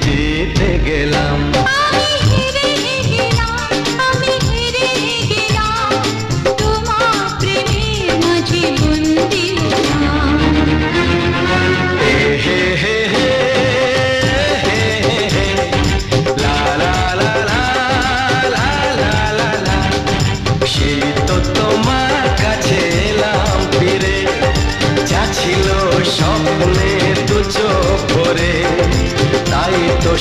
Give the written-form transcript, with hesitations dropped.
জিতে গেলাম। আমি হেরে গেলাম, আমি হেরে গেলাম, তোমার প্রেমের মাঝে বন্দী হলাম। হে হে হে হে হে হে, লা লা লা লা লা লা লা লা। সেই তো তোমার কাছে এলাম ফিরে, যা ছিল স্বপ্নের দু চোখ ভরে, তাই তো